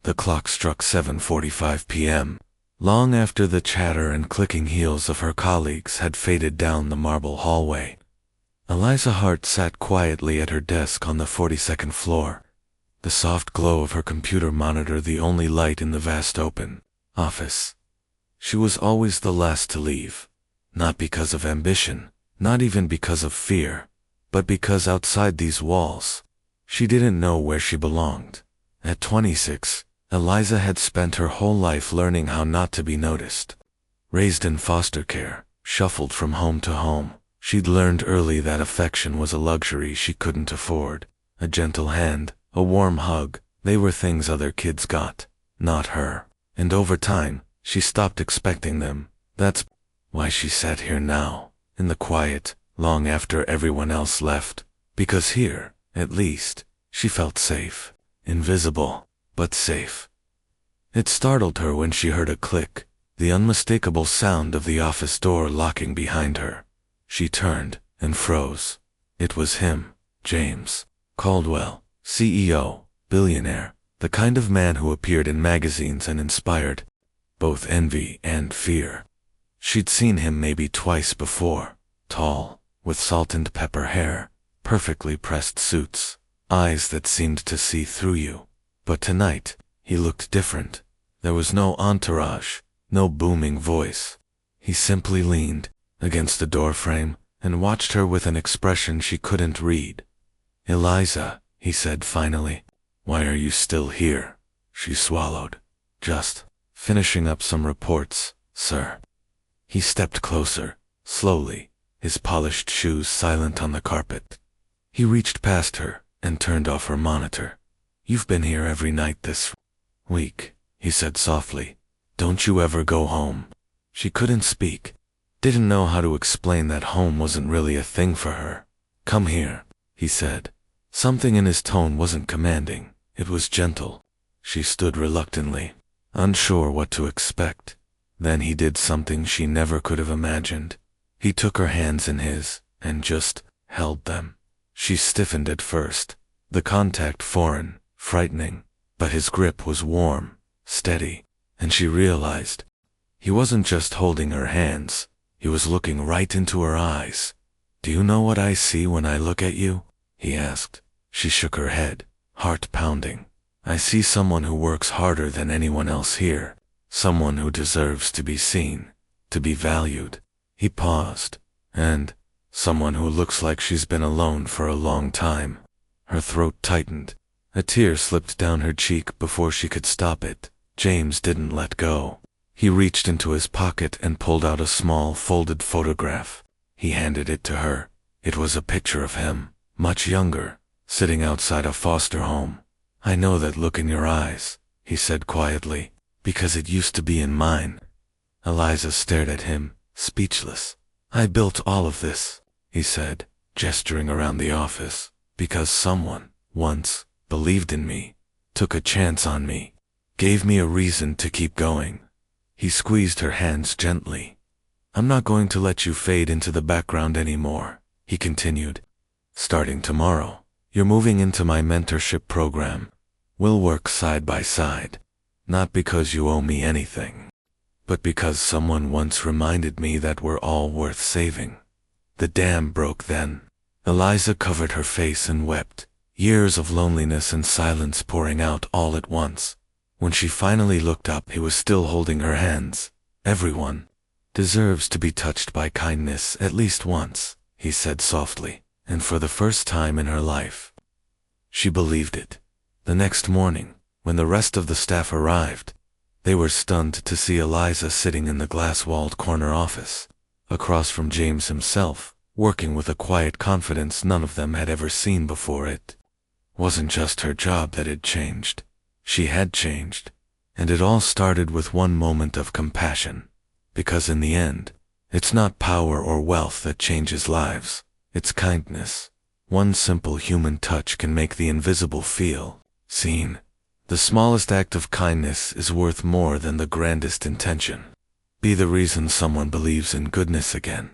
The clock struck 7:45 p.m., long after the chatter and clicking heels of her colleagues had faded down the marble hallway. Eliza Hart sat quietly at her desk on the 42nd floor, the soft glow of her computer monitor the only light in the vast open office. She was always the last to leave, not because of ambition, not even because of fear, but because outside these walls, she didn't know where she belonged. At 26, Eliza had spent her whole life learning how not to be noticed. Raised in foster care, shuffled from home to home, she'd learned early that affection was a luxury she couldn't afford. A gentle hand, a warm hug, they were things other kids got, not her. And over time, she stopped expecting them. That's why she sat here now, in the quiet, long after everyone else left. Because here, at least, she felt safe. Invisible, but safe. It startled her when she heard a click, the unmistakable sound of the office door locking behind her. She turned and froze. It was him, James Caldwell, CEO, billionaire, the kind of man who appeared in magazines and inspired both envy and fear. She'd seen him maybe twice before, tall, with salt and pepper hair, perfectly pressed suits, eyes that seemed to see through you. But tonight, he looked different. There was no entourage, no booming voice. He simply leaned against the doorframe and watched her with an expression she couldn't read. "Eliza," he said finally, "why are you still here?" She swallowed. "Just finishing up some reports, sir." He stepped closer, slowly, his polished shoes silent on the carpet. He reached past her and turned off her monitor. "You've been here every night this week," he said softly. "Don't you ever go home?" She couldn't speak, didn't know how to explain that home wasn't really a thing for her. "Come here," he said. Something in his tone wasn't commanding, it was gentle. She stood reluctantly, unsure what to expect. Then he did something she never could have imagined. He took her hands in his and just held them. She stiffened at first, the contact foreign, frightening, but his grip was warm, steady, and she realized he wasn't just holding her hands, he was looking right into her eyes. "Do you know what I see when I look at you?" he asked. She shook her head, heart pounding. "I see someone who works harder than anyone else here, someone who deserves to be seen, to be valued." He paused. "And someone who looks like she's been alone for a long time." Her throat tightened. A tear slipped down her cheek before she could stop it. James didn't let go. He reached into his pocket and pulled out a small folded photograph. He handed it to her. It was a picture of him, much younger, sitting outside a foster home. "I know that look in your eyes," he said quietly, "because it used to be in mine." Eliza stared at him, speechless. "I built all of this," he said, gesturing around the office, "because someone, once, believed in me, took a chance on me, gave me a reason to keep going." He squeezed her hands gently. "I'm not going to let you fade into the background anymore," he continued. "Starting tomorrow, you're moving into my mentorship program. We'll work side by side, not because you owe me anything, but because someone once reminded me that we're all worth saving." The dam broke then. Eliza covered her face and wept, years of loneliness and silence pouring out all at once. When she finally looked up, he was still holding her hands. "Everyone deserves to be touched by kindness at least once," he said softly, and for the first time in her life, she believed it. The next morning, when the rest of the staff arrived, they were stunned to see Eliza sitting in the glass-walled corner office, across from James himself, working with a quiet confidence none of them had ever seen before. It wasn't just her job that had changed. She had changed, and it all started with one moment of compassion. Because in the end, it's not power or wealth that changes lives, it's kindness. One simple human touch can make the invisible feel seen. The smallest act of kindness is worth more than the grandest intention. Be the reason someone believes in goodness again.